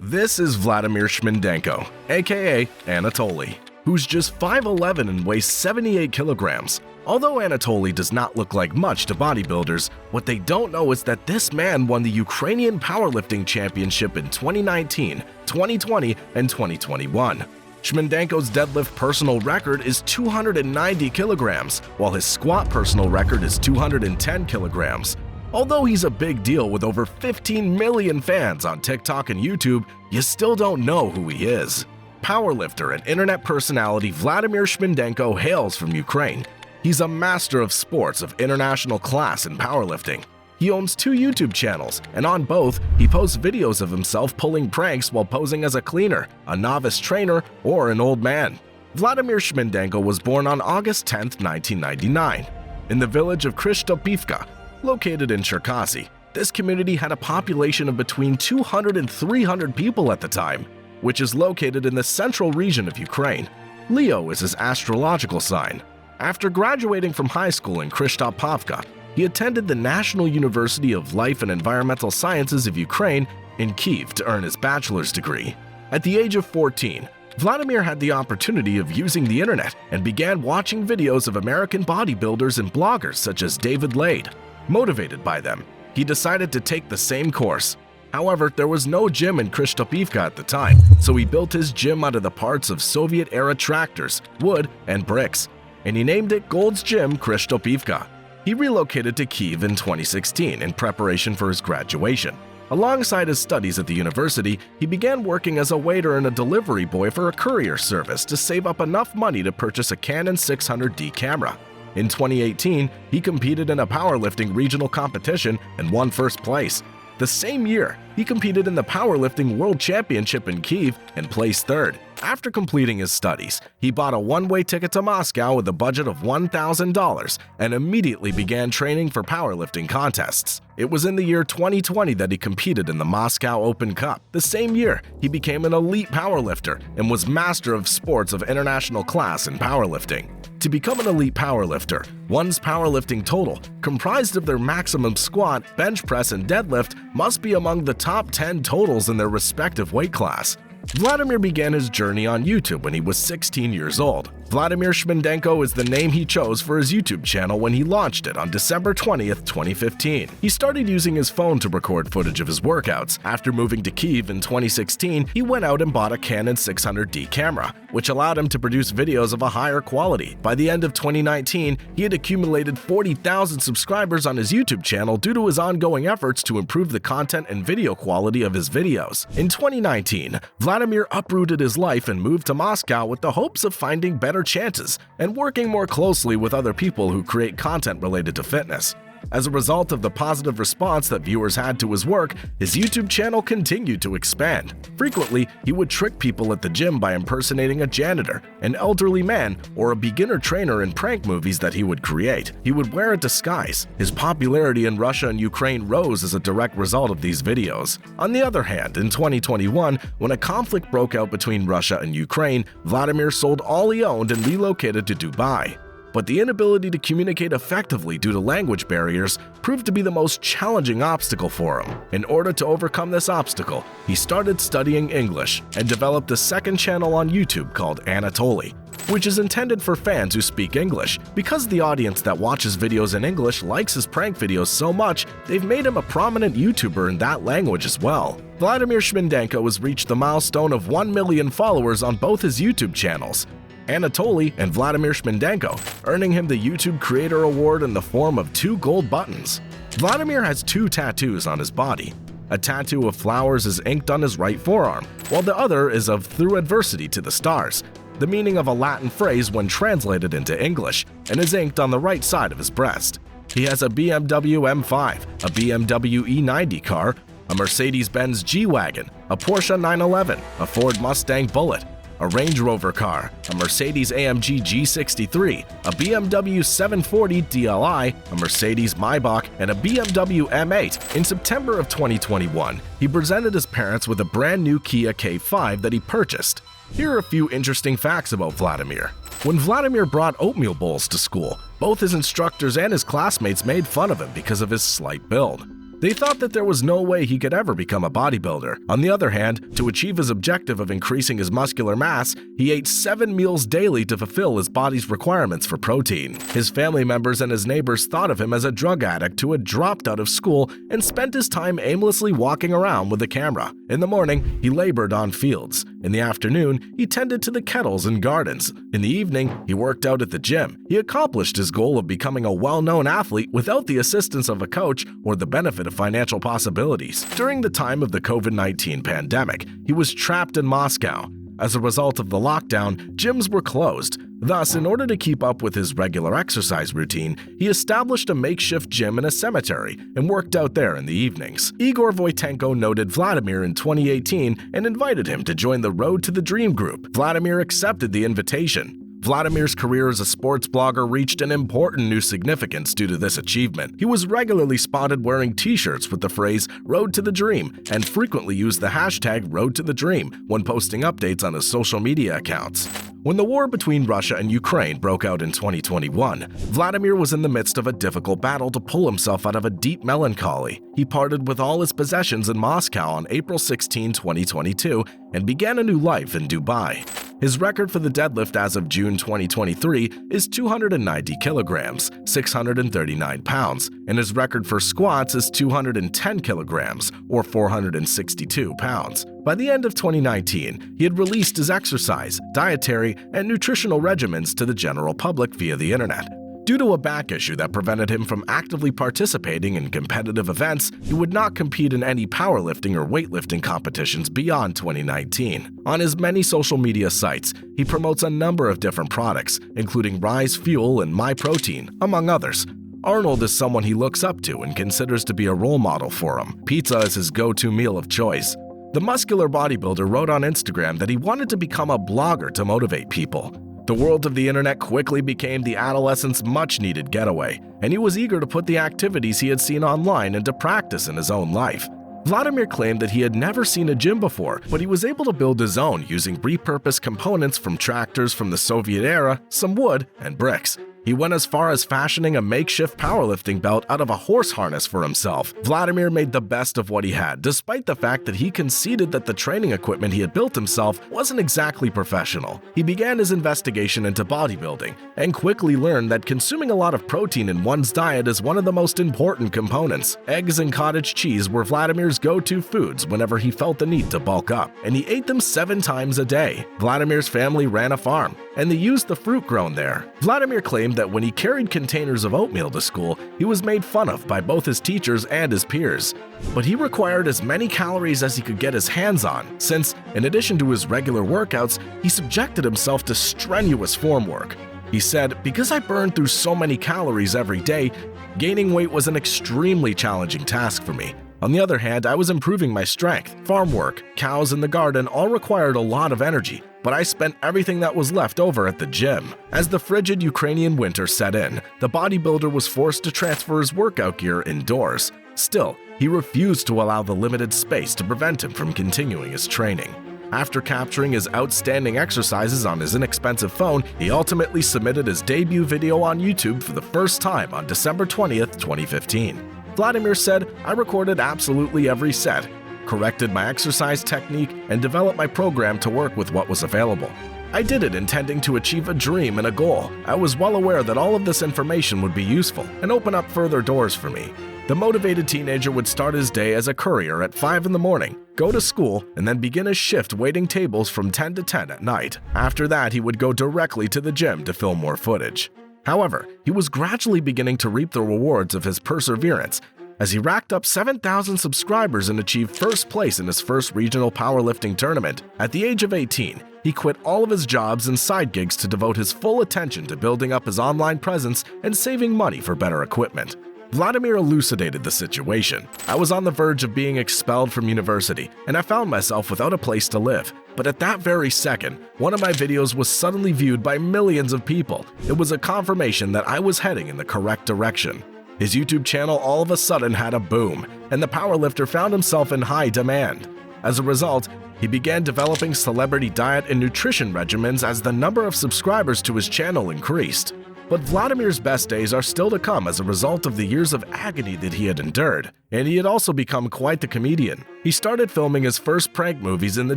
This is Vladimir Shmondenko, aka Anatoly, who's just 5'11" and weighs 78 kilograms. Although Anatoly does not look like much to bodybuilders, what they don't know is that this man won the Ukrainian Powerlifting Championship in 2019, 2020, and 2021. Shmondenko's deadlift personal record is 290 kilograms, while his squat personal record is 210 kilograms. Although he's a big deal with over 15 million fans on TikTok and YouTube, you still don't know who he is. Powerlifter and internet personality Vladimir Shmondenko hails from Ukraine. He's a master of sports of international class in powerlifting. He owns 2 YouTube channels, and on both, he posts videos of himself pulling pranks while posing as a cleaner, a novice trainer, or an old man. Vladimir Shmondenko was born on August 10, 1999, in the village of Kryshtopivka, located in Cherkasy. This community had a population of between 200 and 300 people at the time, which is located in the central region of Ukraine. Leo is his astrological sign. After graduating from high school in Krishtopovka, he attended the National University of Life and Environmental Sciences of Ukraine in Kyiv to earn his bachelor's degree. At the age of 14, Vladimir had the opportunity of using the internet and began watching videos of American bodybuilders and bloggers such as David Lade. Motivated by them, he decided to take the same course. However, there was no gym in Kryshtopivka at the time, so he built his gym out of the parts of Soviet-era tractors, wood, and bricks, and he named it Gold's Gym Kryshtopivka. He relocated to Kyiv in 2016 in preparation for his graduation. Alongside his studies at the university, he began working as a waiter and a delivery boy for a courier service to save up enough money to purchase a Canon 600D camera. In 2018, he competed in a powerlifting regional competition and won first place. The same year, he competed in the Powerlifting World Championship in Kyiv and placed third. After completing his studies, he bought a one-way ticket to Moscow with a budget of $1,000 and immediately began training for powerlifting contests. It was in the year 2020 that he competed in the Moscow Open Cup. The same year, he became an elite powerlifter and was master of sports of international class in powerlifting. To become an elite powerlifter, one's powerlifting total, comprised of their maximum squat, bench press, and deadlift, must be among the top 10 totals in their respective weight class. Vladimir began his journey on YouTube when he was 16 years old. Vladimir Shmondenko is the name he chose for his YouTube channel when he launched it on December 20th, 2015. He started using his phone to record footage of his workouts. After moving to Kyiv in 2016, he went out and bought a Canon 600D camera, which allowed him to produce videos of a higher quality. By the end of 2019, he had accumulated 40,000 subscribers on his YouTube channel due to his ongoing efforts to improve the content and video quality of his videos. In 2019, Vladimir uprooted his life and moved to Moscow with the hopes of finding better chances and working more closely with other people who create content related to fitness. As a result of the positive response that viewers had to his work, his YouTube channel continued to expand. Frequently, he would trick people at the gym by impersonating a janitor, an elderly man, or a beginner trainer in prank movies that he would create. He would wear a disguise. His popularity in Russia and Ukraine rose as a direct result of these videos. On the other hand, in 2021, when a conflict broke out between Russia and Ukraine, Vladimir sold all he owned and relocated to Dubai. But the inability to communicate effectively due to language barriers proved to be the most challenging obstacle for him. In order to overcome this obstacle, he started studying English and developed a second channel on YouTube called Anatoly, which is intended for fans who speak English. Because the audience that watches videos in English likes his prank videos so much, they've made him a prominent YouTuber in that language as well. Vladimir Shmondenko has reached the milestone of 1 million followers on both his YouTube channels, Anatoly and Vladimir Shmondenko, earning him the YouTube Creator Award in the form of 2 gold buttons. Vladimir has 2 tattoos on his body. A tattoo of flowers is inked on his right forearm, while the other is of "Through Adversity to the Stars," the meaning of a Latin phrase when translated into English, and is inked on the right side of his breast. He has a BMW M5, a BMW E90 car, a Mercedes-Benz G-Wagon, a Porsche 911, a Ford Mustang Bullitt, a Range Rover car, a Mercedes-AMG G63, a BMW 740 DLI, a Mercedes Maybach, and a BMW M8. In September of 2021, he presented his parents with a brand new Kia K5 that he purchased. Here are a few interesting facts about Vladimir. When Vladimir brought oatmeal bowls to school, both his instructors and his classmates made fun of him because of his slight build. They thought that there was no way he could ever become a bodybuilder. On the other hand, to achieve his objective of increasing his muscular mass, he ate 7 meals daily to fulfill his body's requirements for protein. His family members and his neighbors thought of him as a drug addict who had dropped out of school and spent his time aimlessly walking around with a camera. In the morning, he labored on fields. In the afternoon, he tended to the kettles and gardens. In the evening, he worked out at the gym. He accomplished his goal of becoming a well-known athlete without the assistance of a coach or the benefit of financial possibilities. During the time of the COVID-19 pandemic, he was trapped in Moscow. As a result of the lockdown, gyms were closed. Thus, in order to keep up with his regular exercise routine, he established a makeshift gym in a cemetery and worked out there in the evenings. Igor Voitenko noted Vladimir in 2018 and invited him to join the Road to the Dream group. Vladimir accepted the invitation. Vladimir's career as a sports blogger reached an important new significance due to this achievement. He was regularly spotted wearing t-shirts with the phrase "Road to the Dream" and frequently used the hashtag Road to the Dream when posting updates on his social media accounts. When the war between Russia and Ukraine broke out in 2021, Vladimir was in the midst of a difficult battle to pull himself out of a deep melancholy. He parted with all his possessions in Moscow on April 16, 2022, and began a new life in Dubai. His record for the deadlift as of June 2023 is 290 kilograms, 639 pounds, and his record for squats is 210 kilograms, or 462 pounds. By the end of 2019, he had released his exercise, dietary, and nutritional regimens to the general public via the internet. Due to a back issue that prevented him from actively participating in competitive events, he would not compete in any powerlifting or weightlifting competitions beyond 2019. On his many social media sites, he promotes a number of different products, including Rise Fuel and MyProtein, among others. Arnold is someone he looks up to and considers to be a role model for him. Pizza is his go-to meal of choice. The muscular bodybuilder wrote on Instagram that he wanted to become a blogger to motivate people. The world of the internet quickly became the adolescent's much-needed getaway, and he was eager to put the activities he had seen online into practice in his own life. Vladimir claimed that he had never seen a gym before, but he was able to build his own using repurposed components from tractors from the Soviet era, some wood, and bricks. He went as far as fashioning a makeshift powerlifting belt out of a horse harness for himself. Vladimir made the best of what he had, despite the fact that he conceded that the training equipment he had built himself wasn't exactly professional. He began his investigation into bodybuilding and quickly learned that consuming a lot of protein in one's diet is one of the most important components. Eggs and cottage cheese were Vladimir's go-to foods whenever he felt the need to bulk up, and he ate them 7 times a day. Vladimir's family ran a farm, and they used the fruit grown there. Vladimir claimed that when he carried containers of oatmeal to school, he was made fun of by both his teachers and his peers. But he required as many calories as he could get his hands on, since, in addition to his regular workouts, he subjected himself to strenuous form work. He said, "Because I burned through so many calories every day, gaining weight was an extremely challenging task for me. On the other hand, I was improving my strength. Farm work, cows in the garden all required a lot of energy, but I spent everything that was left over at the gym." As the frigid Ukrainian winter set in, the bodybuilder was forced to transfer his workout gear indoors. Still, he refused to allow the limited space to prevent him from continuing his training. After capturing his outstanding exercises on his inexpensive phone, he ultimately submitted his debut video on YouTube for the first time on December 20th, 2015. Vladimir said, "I recorded absolutely every set, corrected my exercise technique, and developed my program to work with what was available. I did it intending to achieve a dream and a goal. I was well aware that all of this information would be useful and open up further doors for me." The motivated teenager would start his day as a courier at 5 in the morning, go to school, and then begin his shift waiting tables from 10 to 10 at night. After that, he would go directly to the gym to film more footage. However, he was gradually beginning to reap the rewards of his perseverance as he racked up 7,000 subscribers and achieved first place in his first regional powerlifting tournament. At the age of 18, he quit all of his jobs and side gigs to devote his full attention to building up his online presence and saving money for better equipment. Vladimir elucidated the situation. "I was on the verge of being expelled from university, and I found myself without a place to live. But at that very second, one of my videos was suddenly viewed by millions of people. It was a confirmation that I was heading in the correct direction." His YouTube channel all of a sudden had a boom, and the powerlifter found himself in high demand. As a result, he began developing celebrity diet and nutrition regimens as the number of subscribers to his channel increased. But Vladimir's best days are still to come as a result of the years of agony that he had endured. and he had also become quite the comedian. He started filming his first prank movies in the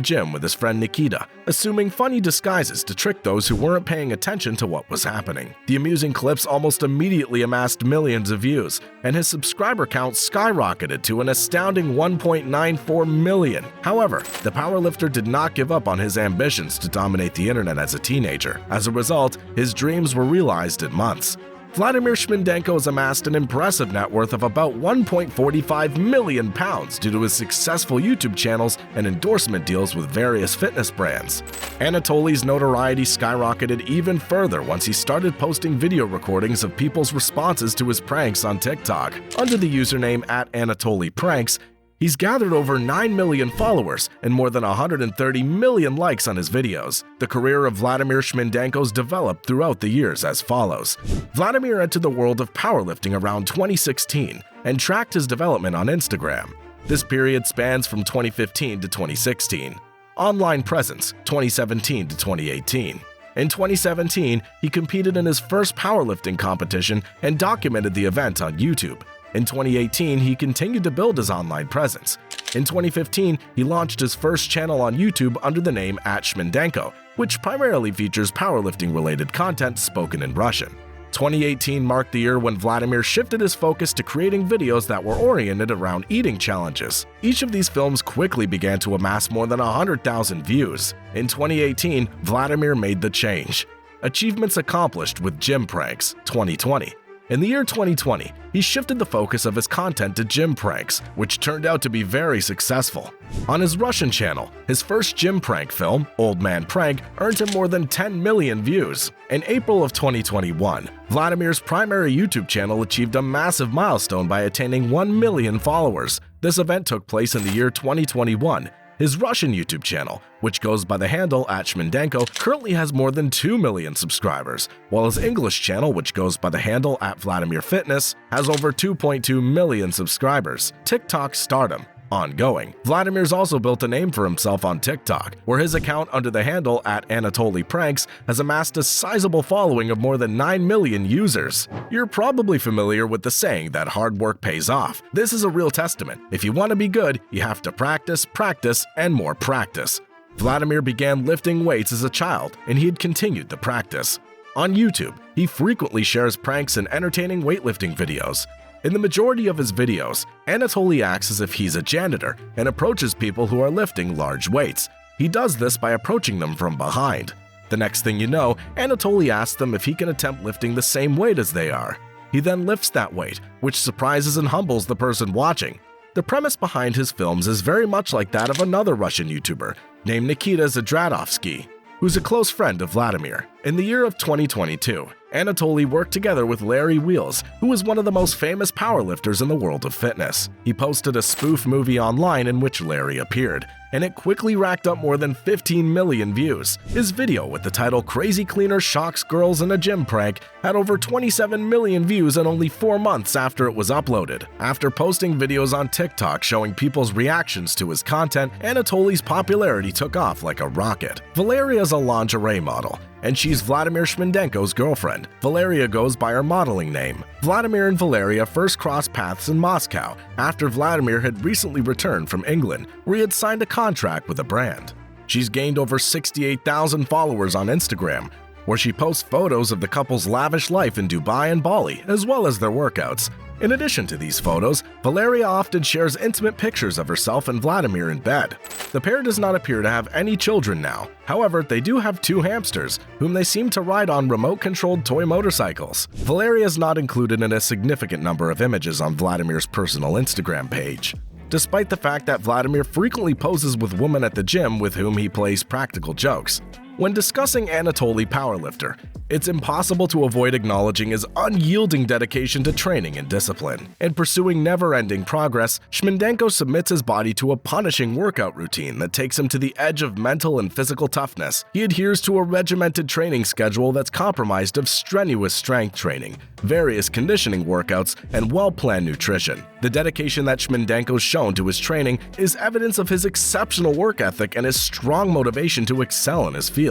gym with his friend Nikita, assuming funny disguises to trick those who weren't paying attention to what was happening. The amusing clips almost immediately amassed millions of views, and his subscriber count skyrocketed to an astounding 1.94 million. However, the powerlifter did not give up on his ambitions to dominate the internet as a teenager. As a result, his dreams were realized in months. Vladimir Shmondenko has amassed an impressive net worth of about £1.45 million due to his successful YouTube channels and endorsement deals with various fitness brands. Anatoly's notoriety skyrocketed even further once he started posting video recordings of people's responses to his pranks on TikTok. Under the username @AnatolyPranks, he's gathered over 9 million followers and more than 130 million likes on his videos. The career of Vladimir Shmondenko's developed throughout the years as follows. Vladimir entered the world of powerlifting around 2016 and tracked his development on Instagram. This period spans from 2015 to 2016. Online presence, 2017 to 2018. In 2017, he competed in his first powerlifting competition and documented the event on YouTube. In 2018, he continued to build his online presence. In 2015, he launched his first channel on YouTube under the name @Shmondenko, which primarily features powerlifting-related content spoken in Russian. 2018 marked the year when Vladimir shifted his focus to creating videos that were oriented around eating challenges. Each of these films quickly began to amass more than 100,000 views. In 2018, Vladimir made the change. Achievements accomplished with gym pranks, 2020. In the year 2020, he shifted the focus of his content to gym pranks, which turned out to be very successful. On his Russian channel, his first gym prank film, Old Man Prank, earned him more than 10 million views. In April of 2021, Vladimir's primary YouTube channel achieved a massive milestone by attaining 1 million followers. This event took place in the year 2021. His Russian YouTube channel, which goes by the handle @Shmondenko, currently has more than 2 million subscribers, while his English channel, which goes by the handle @VladimirFitness, has over 2.2 million subscribers. TikTok stardom. Ongoing. Vladimir's also built a name for himself on TikTok, where his account under the handle @AnatolyPranks has amassed a sizable following of more than 9 million users. You're probably familiar with the saying that hard work pays off. This is a real testament. If you want to be good, you have to practice, practice, and more practice. Vladimir began lifting weights as a child, and he had continued the practice. On YouTube, he frequently shares pranks and entertaining weightlifting videos. In the majority of his videos, Anatoly acts as if he's a janitor and approaches people who are lifting large weights. He does this by approaching them from behind. The next thing you know, Anatoly asks them if he can attempt lifting the same weight as they are. He then lifts that weight, which surprises and humbles the person watching. The premise behind his films is very much like that of another Russian YouTuber named Nikita Zadradovsky, who's a close friend of Vladimir. In the year of 2022, Anatoly worked together with Larry Wheels, who is one of the most famous powerlifters in the world of fitness. He posted a spoof movie online in which Larry appeared, and it quickly racked up more than 15 million views. His video with the title "Crazy Cleaner Shocks Girls in a Gym Prank" had over 27 million views in only 4 months after it was uploaded. After posting videos on TikTok showing people's reactions to his content, Anatoly's popularity took off like a rocket. Valeria is a lingerie model, and she's Vladimir Shmondenko's girlfriend. Valeria goes by her modeling name. Vladimir and Valeria first crossed paths in Moscow after Vladimir had recently returned from England, where he had signed a contract with a brand. She's gained over 68,000 followers on Instagram, where she posts photos of the couple's lavish life in Dubai and Bali, as well as their workouts. In addition to these photos, Valeria often shares intimate pictures of herself and Vladimir in bed. The pair does not appear to have any children now. However, they do have 2 hamsters, whom they seem to ride on remote-controlled toy motorcycles. Valeria is not included in a significant number of images on Vladimir's personal Instagram page, despite the fact that Vladimir frequently poses with women at the gym with whom he plays practical jokes. When discussing Anatoly Powerlifter, it's impossible to avoid acknowledging his unyielding dedication to training and discipline. In pursuing never-ending progress, Shmondenko submits his body to a punishing workout routine that takes him to the edge of mental and physical toughness. He adheres to a regimented training schedule that's comprised of strenuous strength training, various conditioning workouts, and well-planned nutrition. The dedication that Shmondenko's shown to his training is evidence of his exceptional work ethic and his strong motivation to excel in his field.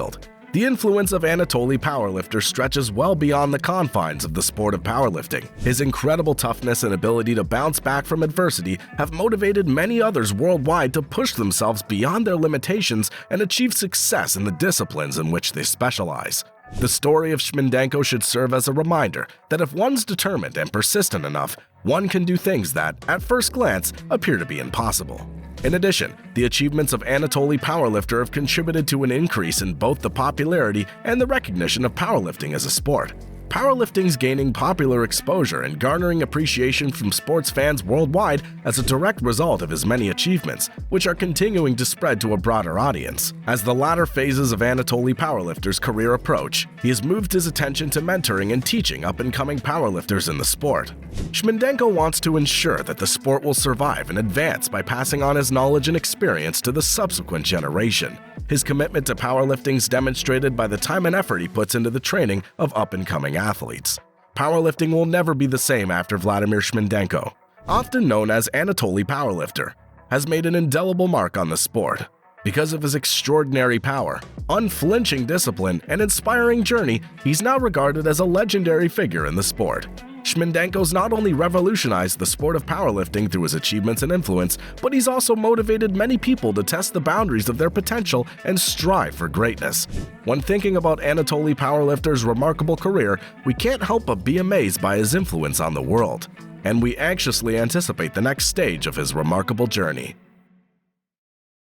The influence of Anatoly Powerlifter stretches well beyond the confines of the sport of powerlifting. His incredible toughness and ability to bounce back from adversity have motivated many others worldwide to push themselves beyond their limitations and achieve success in the disciplines in which they specialize. The story of Shmondenko should serve as a reminder that if one's determined and persistent enough, one can do things that, at first glance, appear to be impossible. In addition, the achievements of Anatoly Powerlifter have contributed to an increase in both the popularity and the recognition of powerlifting as a sport. Powerlifting's gaining popular exposure and garnering appreciation from sports fans worldwide as a direct result of his many achievements, which are continuing to spread to a broader audience. As the latter phases of Anatoly Powerlifter's career approach, he has moved his attention to mentoring and teaching up-and-coming powerlifters in the sport. Shmondenko wants to ensure that the sport will survive and advance by passing on his knowledge and experience to the subsequent generation. His commitment to powerlifting is demonstrated by the time and effort he puts into the training of up-and-coming athletes. Powerlifting will never be the same after Vladimir Shmondenko, often known as Anatoly Powerlifter, has made an indelible mark on the sport. Because of his extraordinary power, unflinching discipline, and inspiring journey, he's now regarded as a legendary figure in the sport. Shmondenko's not only revolutionized the sport of powerlifting through his achievements and influence, but he's also motivated many people to test the boundaries of their potential and strive for greatness. When thinking about Anatoly Powerlifter's remarkable career, we can't help but be amazed by his influence on the world, and we anxiously anticipate the next stage of his remarkable journey.